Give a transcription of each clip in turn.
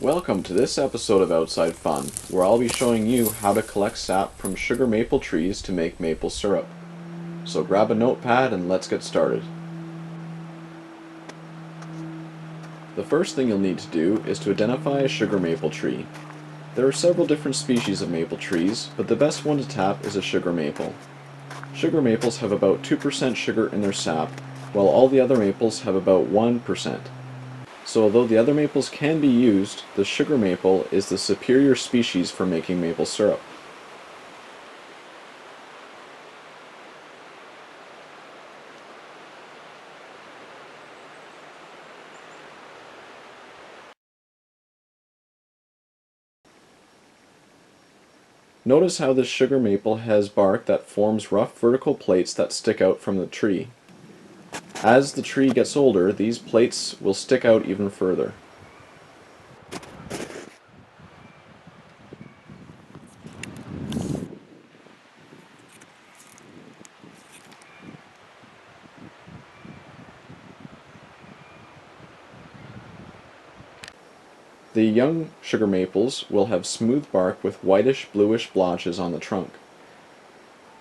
Welcome to this episode of Outside Fun, where I'll be showing you how to collect sap from sugar maple trees to make maple syrup. So grab a notepad and let's get started. The first thing you'll need to do is to identify a sugar maple tree. There are several different species of maple trees, but the best one to tap is a sugar maple. Sugar maples have about 2% sugar in their sap, while all the other maples have about 1%. So although the other maples can be used, the sugar maple is the superior species for making maple syrup. Notice how this sugar maple has bark that forms rough vertical plates that stick out from the tree. As the tree gets older, these plates will stick out even further. The young sugar maples will have smooth bark with whitish-bluish blotches on the trunk.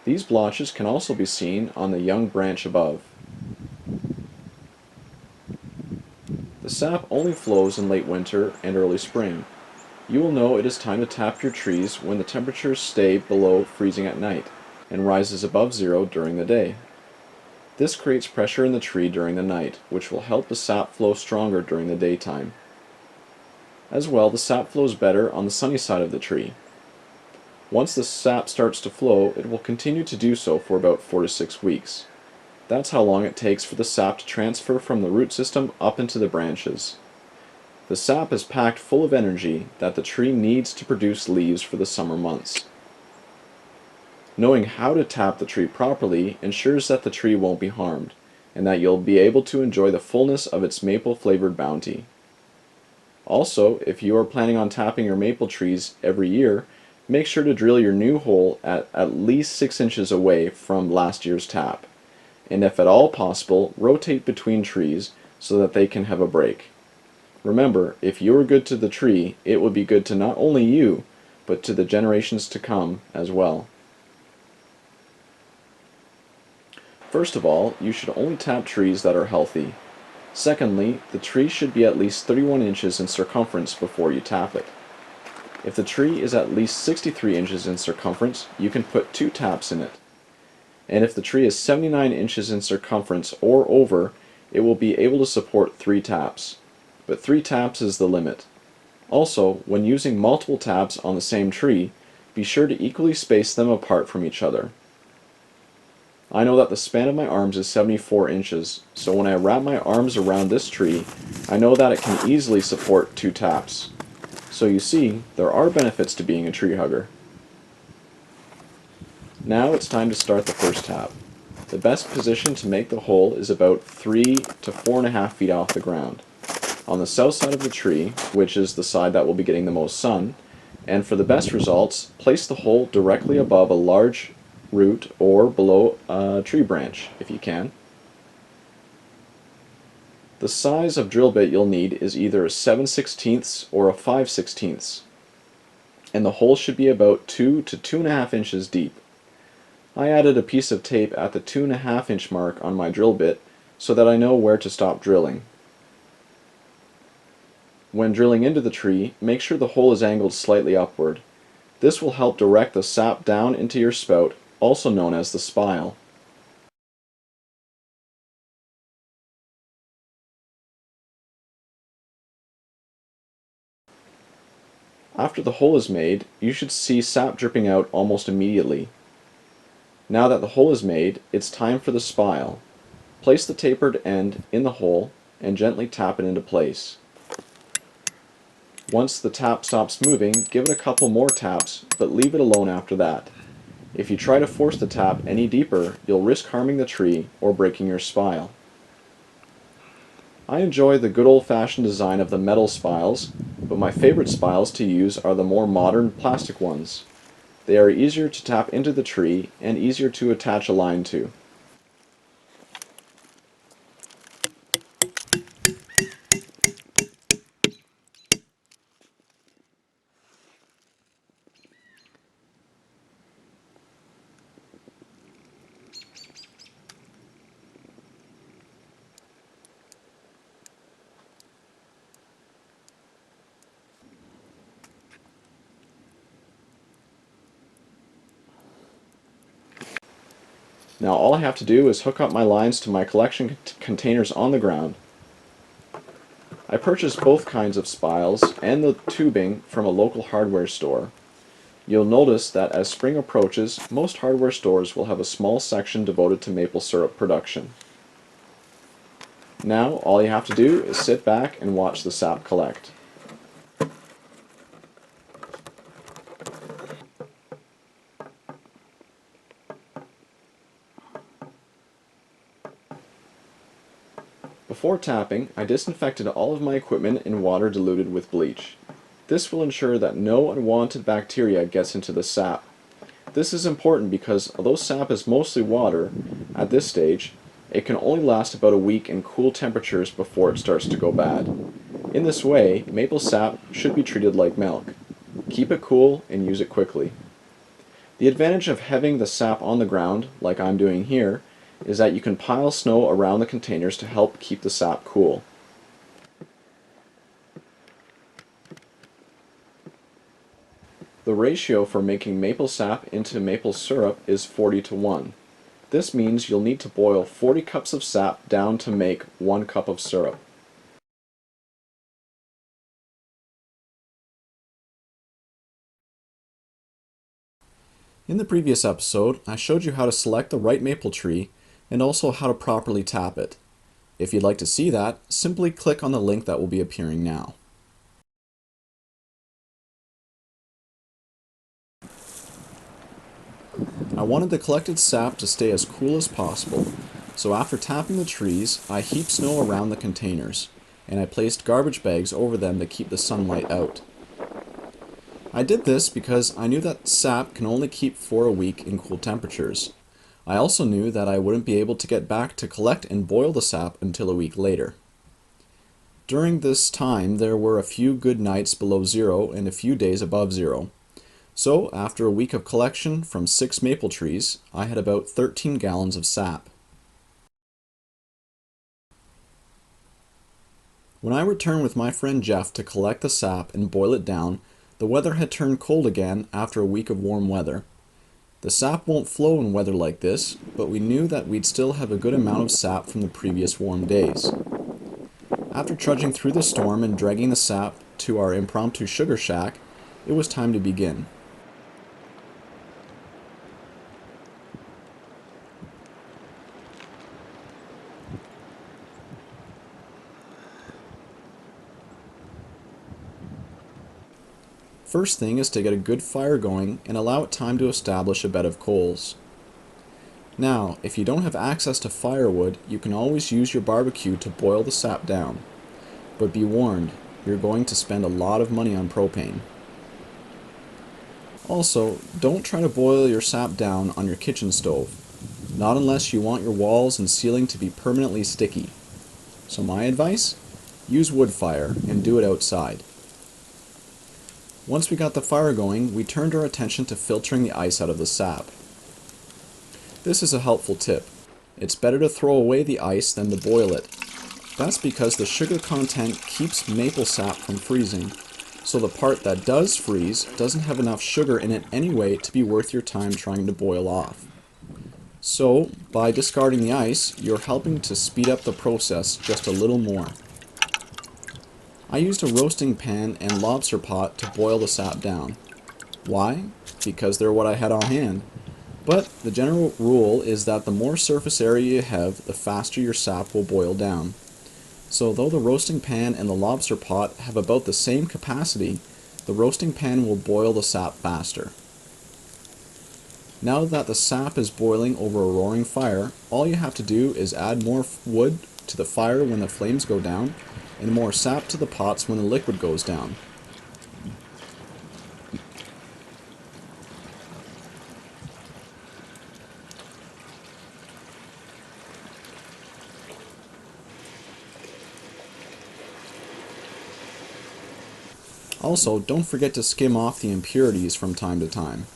These blotches can also be seen on the young branch above. The sap only flows in late winter and early spring. You will know it is time to tap your trees when the temperatures stay below freezing at night and rises above zero during the day. This creates pressure in the tree during the night, which will help the sap flow stronger during the daytime. As well, the sap flows better on the sunny side of the tree. Once the sap starts to flow, it will continue to do so for about 4 to 6 weeks. That's how long it takes for the sap to transfer from the root system up into the branches. The sap is packed full of energy that the tree needs to produce leaves for the summer months. Knowing how to tap the tree properly ensures that the tree won't be harmed, and that you'll be able to enjoy the fullness of its maple-flavored bounty. Also, if you are planning on tapping your maple trees every year, make sure to drill your new hole at least 6 inches away from last year's tap, and if at all possible, rotate between trees so that they can have a break. Remember, if you are good to the tree, it will be good to not only you, but to the generations to come as well. First of all, you should only tap trees that are healthy. Secondly, the tree should be at least 31 inches in circumference before you tap it. If the tree is at least 63 inches in circumference, you can put 2 taps in it. And if the tree is 79 inches in circumference or over, it will be able to support 3 taps. But 3 taps is the limit. Also, when using multiple taps on the same tree, be sure to equally space them apart from each other. I know that the span of my arms is 74 inches, so when I wrap my arms around this tree, I know that it can easily support 2 taps. So you see, there are benefits to being a tree hugger. Now it's time to start the first tap. The best position to make the hole is about 3 to 4.5 feet off the ground. On the south side of the tree, which is the side that will be getting the most sun, and for the best results, place the hole directly above a large root or below a tree branch, if you can. The size of drill bit you'll need is either a 7/16 or a 5/16, and the hole should be about 2 to 2.5 inches deep. I added a piece of tape at the 2.5 inch mark on my drill bit so that I know where to stop drilling. When drilling into the tree, make sure the hole is angled slightly upward. This will help direct the sap down into your spout, also known as the spile. After the hole is made, you should see sap dripping out almost immediately. Now that the hole is made, it's time for the spile. Place the tapered end in the hole and gently tap it into place. Once the tap stops moving, give it a couple more taps, but leave it alone after that. If you try to force the tap any deeper, you'll risk harming the tree or breaking your spile. I enjoy the good old-fashioned design of the metal spiles, but my favorite spiles to use are the more modern plastic ones. They are easier to tap into the tree and easier to attach a line to. Now all I have to do is hook up my lines to my collection containers on the ground. I purchased both kinds of spiles and the tubing from a local hardware store. You'll notice that as spring approaches, most hardware stores will have a small section devoted to maple syrup production. Now all you have to do is sit back and watch the sap collect. Before tapping, I disinfected all of my equipment in water diluted with bleach. This will ensure that no unwanted bacteria gets into the sap. This is important because although sap is mostly water, at this stage, it can only last about a week in cool temperatures before it starts to go bad. In this way, maple sap should be treated like milk. Keep it cool and use it quickly. The advantage of having the sap on the ground, like I'm doing here, is that you can pile snow around the containers to help keep the sap cool. The ratio for making maple sap into maple syrup is 40:1. This means you'll need to boil 40 cups of sap down to make 1 cup of syrup. In the previous episode, I showed you how to select the right maple tree and also how to properly tap it. If you'd like to see that, simply click on the link that will be appearing now. I wanted the collected sap to stay as cool as possible, so after tapping the trees, I heaped snow around the containers, and I placed garbage bags over them to keep the sunlight out. I did this because I knew that sap can only keep for a week in cool temperatures. I also knew that I wouldn't be able to get back to collect and boil the sap until a week later. During this time, there were a few good nights below zero and a few days above zero. So, after a week of collection from 6 maple trees, I had about 13 gallons of sap. When I returned with my friend Jeff to collect the sap and boil it down, the weather had turned cold again after a week of warm weather. The sap won't flow in weather like this, but we knew that we'd still have a good amount of sap from the previous warm days. After trudging through the storm and dragging the sap to our impromptu sugar shack, it was time to begin. First thing is to get a good fire going and allow it time to establish a bed of coals. Now, if you don't have access to firewood, you can always use your barbecue to boil the sap down. But be warned, you're going to spend a lot of money on propane. Also, don't try to boil your sap down on your kitchen stove, not unless you want your walls and ceiling to be permanently sticky. So my advice? Use wood fire and do it outside. Once we got the fire going, we turned our attention to filtering the ice out of the sap. This is a helpful tip. It's better to throw away the ice than to boil it. That's because the sugar content keeps maple sap from freezing, so the part that does freeze doesn't have enough sugar in it anyway to be worth your time trying to boil off. So, by discarding the ice, you're helping to speed up the process just a little more. I used a roasting pan and lobster pot to boil the sap down. Why? Because they're what I had on hand. But the general rule is that the more surface area you have, the faster your sap will boil down. So though the roasting pan and the lobster pot have about the same capacity, the roasting pan will boil the sap faster. Now that the sap is boiling over a roaring fire, all you have to do is add more wood to the fire when the flames go down, and more sap to the pots when the liquid goes down. Also, don't forget to skim off the impurities from time to time.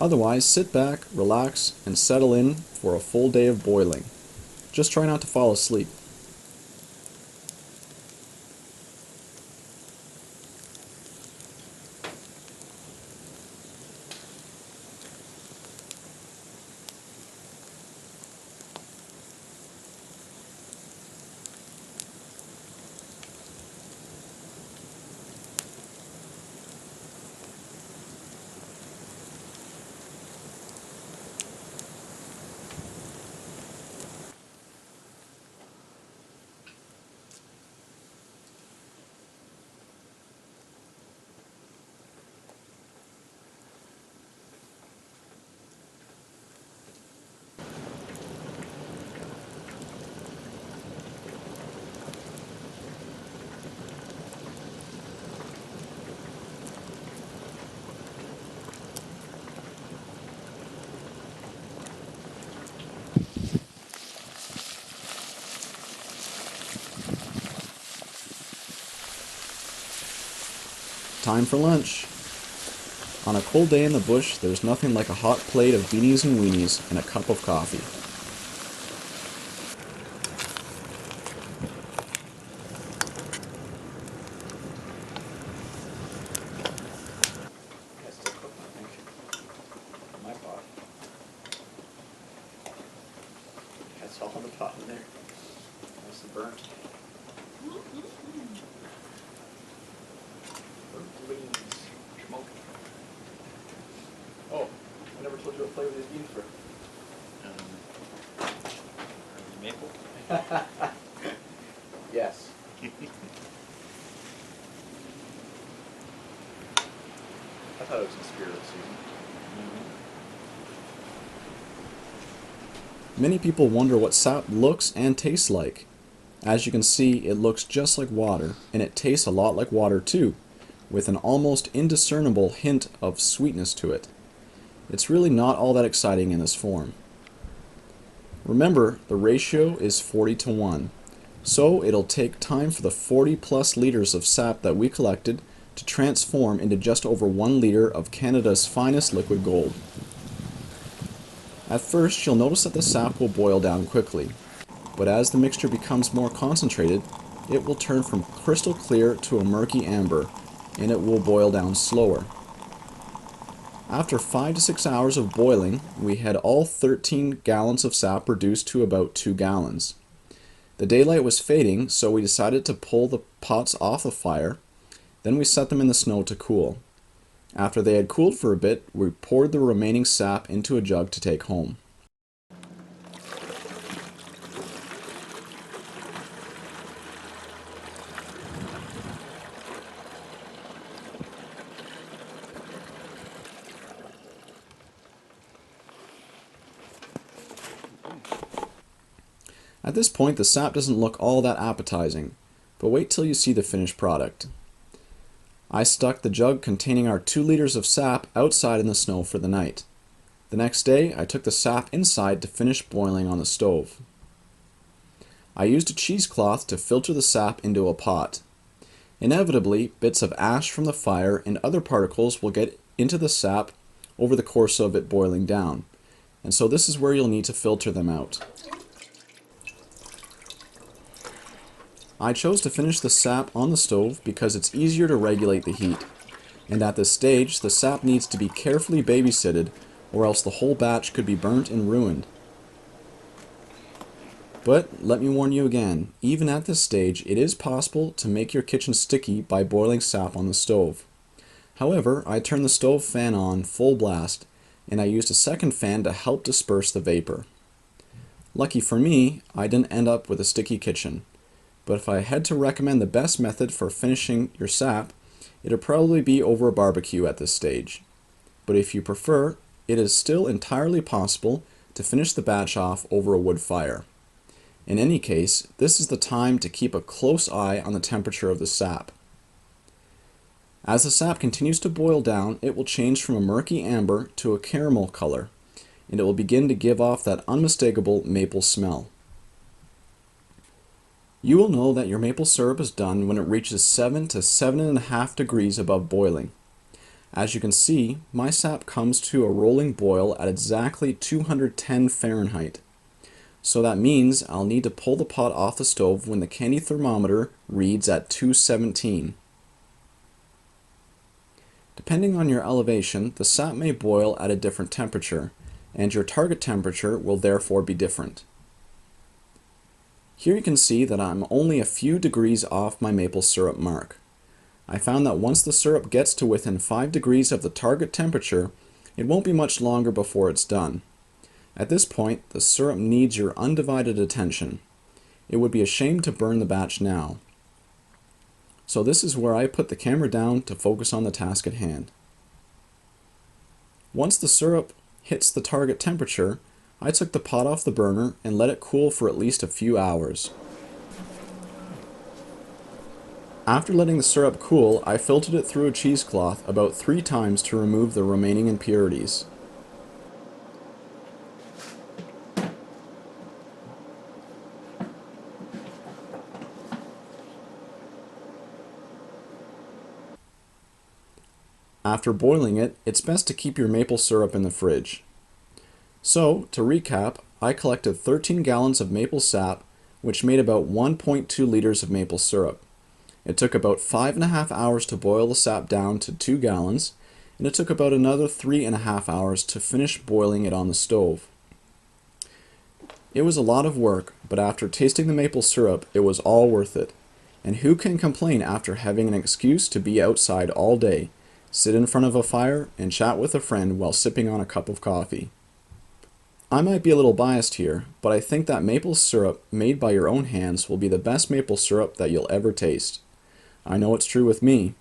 Otherwise, sit back, relax, and settle in for a full day of boiling. Just try not to fall asleep. Time for lunch. On a cold day in the bush, there's nothing like a hot plate of beanies and weenies and a cup of coffee. That's still cooking, I think. My pot. That's all in the pot in there. That's the burnt. Burnt beans. Smoking. Oh, I never told you what flavor these beans were. Maple? Yes. I thought it was in spirit of the season. Many people wonder what sap looks and tastes like. As you can see, it looks just like water, and it tastes a lot like water too, with an almost indiscernible hint of sweetness to it. It's really not all that exciting in this form. Remember, the ratio is 40:1, so it'll take time for the 40 plus liters of sap that we collected to transform into just over 1 liter of Canada's finest liquid gold. At first, you'll notice that the sap will boil down quickly, but as the mixture becomes more concentrated, it will turn from crystal clear to a murky amber, and it will boil down slower. After 5 to 6 hours of boiling, we had all 13 gallons of sap reduced to about 2 gallons. The daylight was fading, so we decided to pull the pots off the fire. Then we set them in the snow to cool. After they had cooled for a bit, we poured the remaining sap into a jug to take home. At this point, the sap doesn't look all that appetizing, but wait till you see the finished product. I stuck the jug containing our 2 liters of sap outside in the snow for the night. The next day, I took the sap inside to finish boiling on the stove. I used a cheesecloth to filter the sap into a pot. Inevitably, bits of ash from the fire and other particles will get into the sap over the course of it boiling down, and so this is where you'll need to filter them out. I chose to finish the sap on the stove because it's easier to regulate the heat, and at this stage the sap needs to be carefully babysitted or else the whole batch could be burnt and ruined. But let me warn you again, even at this stage it is possible to make your kitchen sticky by boiling sap on the stove. However, I turned the stove fan on full blast and I used a second fan to help disperse the vapor. Lucky for me, I didn't end up with a sticky kitchen. But if I had to recommend the best method for finishing your sap, it'd probably be over a barbecue at this stage. But if you prefer, it is still entirely possible to finish the batch off over a wood fire. In any case, this is the time to keep a close eye on the temperature of the sap. As the sap continues to boil down, it will change from a murky amber to a caramel color, and it will begin to give off that unmistakable maple smell. You will know that your maple syrup is done when it reaches 7 to 7.5 degrees above boiling. As you can see, my sap comes to a rolling boil at exactly 210 Fahrenheit. So that means I'll need to pull the pot off the stove when the candy thermometer reads at 217. Depending on your elevation, the sap may boil at a different temperature, and your target temperature will therefore be different. Here you can see that I'm only a few degrees off my maple syrup mark. I found that once the syrup gets to within 5 degrees of the target temperature, it won't be much longer before it's done. At this point, the syrup needs your undivided attention. It would be a shame to burn the batch now. So this is where I put the camera down to focus on the task at hand. Once the syrup hits the target temperature, I took the pot off the burner and let it cool for at least a few hours. After letting the syrup cool, I filtered it through a cheesecloth about 3 times to remove the remaining impurities. After boiling it, it's best to keep your maple syrup in the fridge. So, to recap, I collected 13 gallons of maple sap, which made about 1.2 liters of maple syrup. It took about 5.5 hours to boil the sap down to 2 gallons, and it took about another 3.5 hours to finish boiling it on the stove. It was a lot of work, but after tasting the maple syrup, it was all worth it. And who can complain after having an excuse to be outside all day, sit in front of a fire, and chat with a friend while sipping on a cup of coffee? I might be a little biased here, but I think that maple syrup made by your own hands will be the best maple syrup that you'll ever taste. I know it's true with me.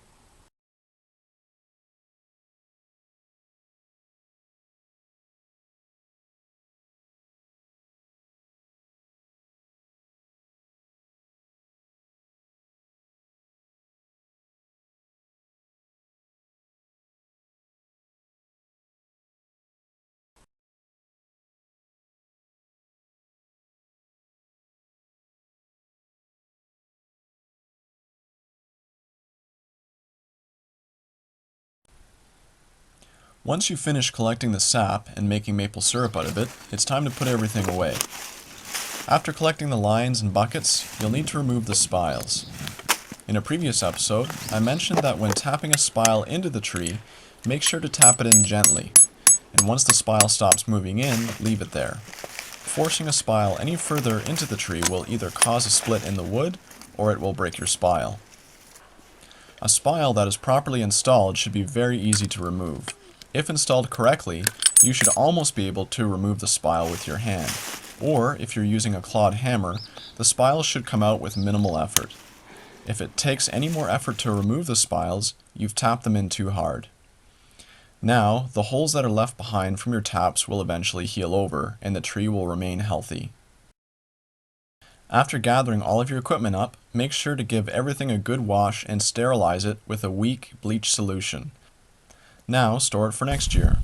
Once you finish collecting the sap and making maple syrup out of it, it's time to put everything away. After collecting the lines and buckets, you'll need to remove the spiles. In a previous episode, I mentioned that when tapping a spile into the tree, make sure to tap it in gently, and once the spile stops moving in, leave it there. Forcing a spile any further into the tree will either cause a split in the wood, or it will break your spile. A spile that is properly installed should be very easy to remove. If installed correctly, you should almost be able to remove the spile with your hand, or if you're using a clawed hammer, the spiles should come out with minimal effort. If it takes any more effort to remove the spiles, you've tapped them in too hard. Now, the holes that are left behind from your taps will eventually heal over, and the tree will remain healthy. After gathering all of your equipment up, make sure to give everything a good wash and sterilize it with a weak bleach solution. Now, store it for next year.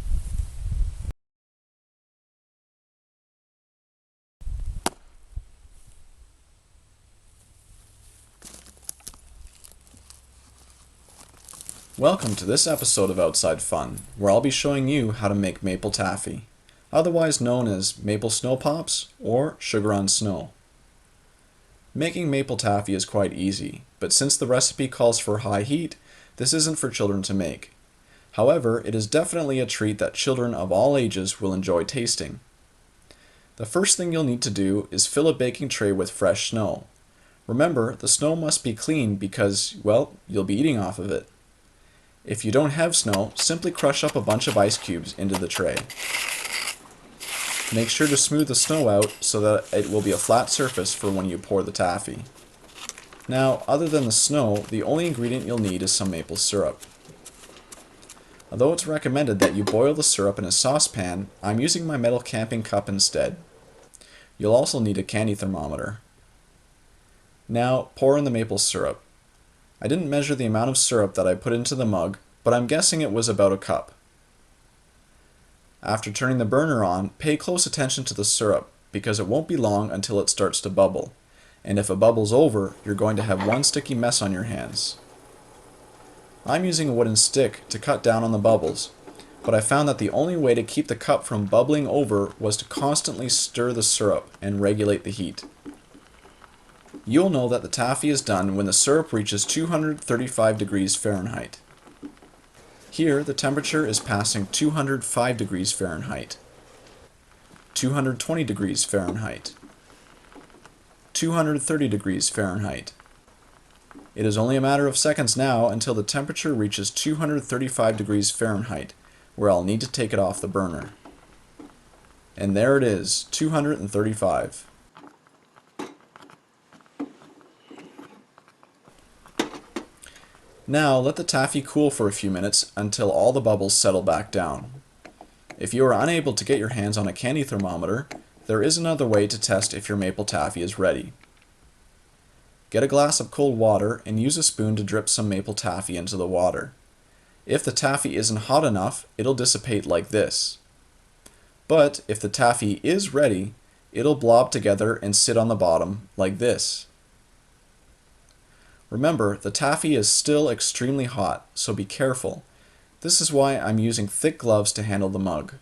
Welcome to this episode of Outside Fun, where I'll be showing you how to make maple taffy, otherwise known as maple snow pops or sugar on snow. Making maple taffy is quite easy, but since the recipe calls for high heat, this isn't for children to make. However, it is definitely a treat that children of all ages will enjoy tasting. The first thing you'll need to do is fill a baking tray with fresh snow. Remember, the snow must be clean because, well, you'll be eating off of it. If you don't have snow, simply crush up a bunch of ice cubes into the tray. Make sure to smooth the snow out so that it will be a flat surface for when you pour the taffy. Now, other than the snow, the only ingredient you'll need is some maple syrup. Although it's recommended that you boil the syrup in a saucepan, I'm using my metal camping cup instead. You'll also need a candy thermometer. Now, pour in the maple syrup. I didn't measure the amount of syrup that I put into the mug, but I'm guessing it was about a cup. After turning the burner on, pay close attention to the syrup, because it won't be long until it starts to bubble, and if it bubbles over, you're going to have one sticky mess on your hands. I'm using a wooden stick to cut down on the bubbles, but I found that the only way to keep the cup from bubbling over was to constantly stir the syrup and regulate the heat. You'll know that the taffy is done when the syrup reaches 235 degrees Fahrenheit. Here, the temperature is passing 205 degrees Fahrenheit, 220 degrees Fahrenheit, 230 degrees Fahrenheit. It is only a matter of seconds now until the temperature reaches 235 degrees Fahrenheit, where I'll need to take it off the burner. And there it is, 235. Now let the taffy cool for a few minutes until all the bubbles settle back down. If you are unable to get your hands on a candy thermometer, there is another way to test if your maple taffy is ready. Get a glass of cold water and use a spoon to drip some maple taffy into the water. If the taffy isn't hot enough, it'll dissipate like this. But if the taffy is ready, it'll blob together and sit on the bottom like this. Remember, the taffy is still extremely hot, so be careful. This is why I'm using thick gloves to handle the mug.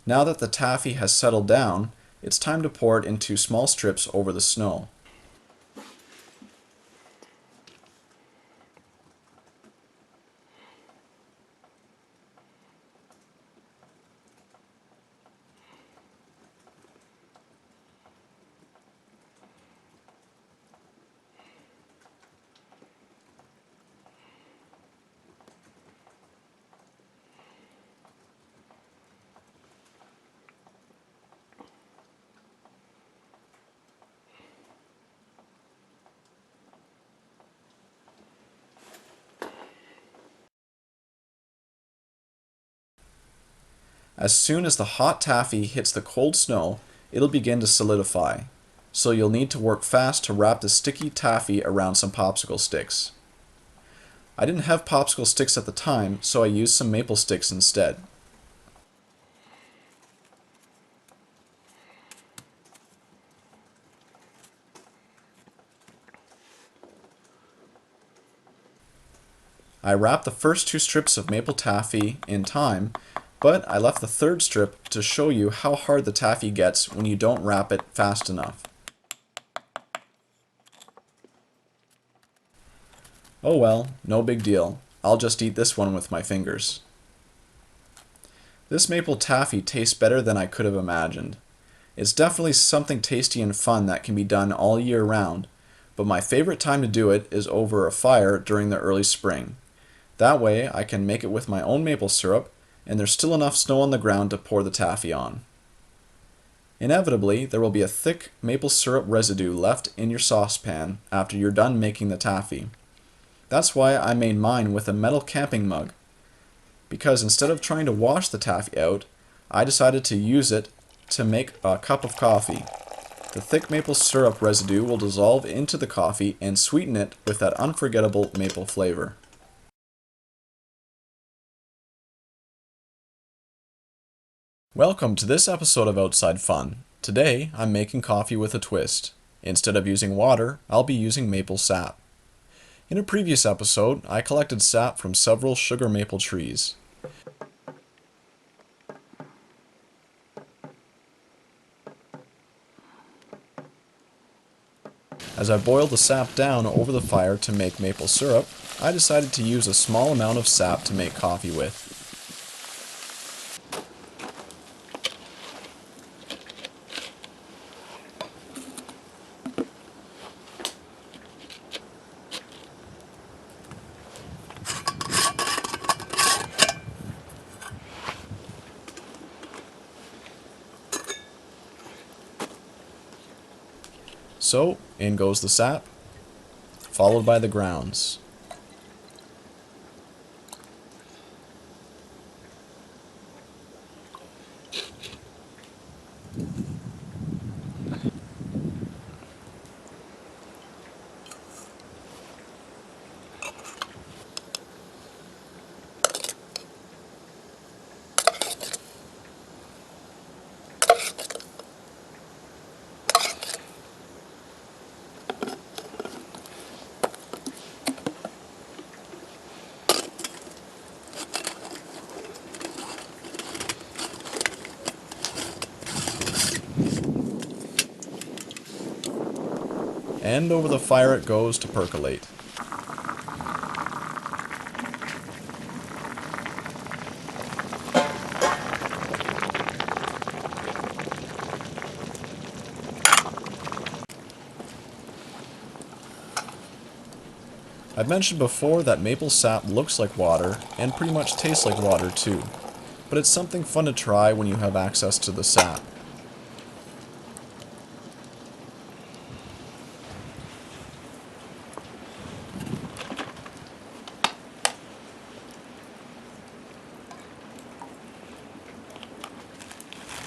Now that the taffy has settled down, it's time to pour it into small strips over the snow. As soon as the hot taffy hits the cold snow, it'll begin to solidify, so you'll need to work fast to wrap the sticky taffy around some popsicle sticks. I didn't have popsicle sticks at the time, so I used some maple sticks instead. I wrapped the first two strips of maple taffy in time, but I left the third strip to show you how hard the taffy gets when you don't wrap it fast enough. Oh well, no big deal. I'll just eat this one with my fingers. This maple taffy tastes better than I could have imagined. It's definitely something tasty and fun that can be done all year round, but my favorite time to do it is over a fire during the early spring. That way I can make it with my own maple syrup, and there's still enough snow on the ground to pour the taffy on. Inevitably, there will be a thick maple syrup residue left in your saucepan after you're done making the taffy. That's why I made mine with a metal camping mug, because instead of trying to wash the taffy out, I decided to use it to make a cup of coffee. The thick maple syrup residue will dissolve into the coffee and sweeten it with that unforgettable maple flavor. Welcome to this episode of Outside Fun. Today, I'm making coffee with a twist. Instead of using water, I'll be using maple sap. In a previous episode, I collected sap from several sugar maple trees. As I boiled the sap down over the fire to make maple syrup, I decided to use a small amount of sap to make coffee with. So, in goes the sap, followed by the grounds. and over the fire it goes to percolate. I've mentioned before that maple sap looks like water and pretty much tastes like water too, but it's something fun to try when you have access to the sap.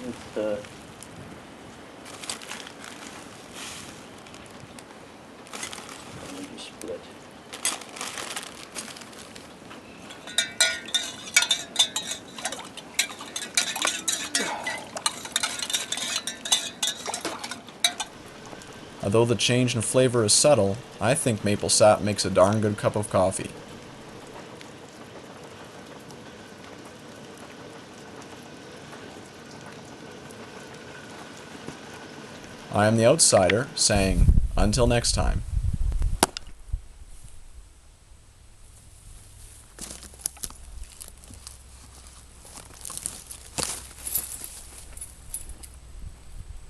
It's let me just split. Although the change in flavor is subtle, I think maple sap makes a darn good cup of coffee. I am the outsider, saying, until next time.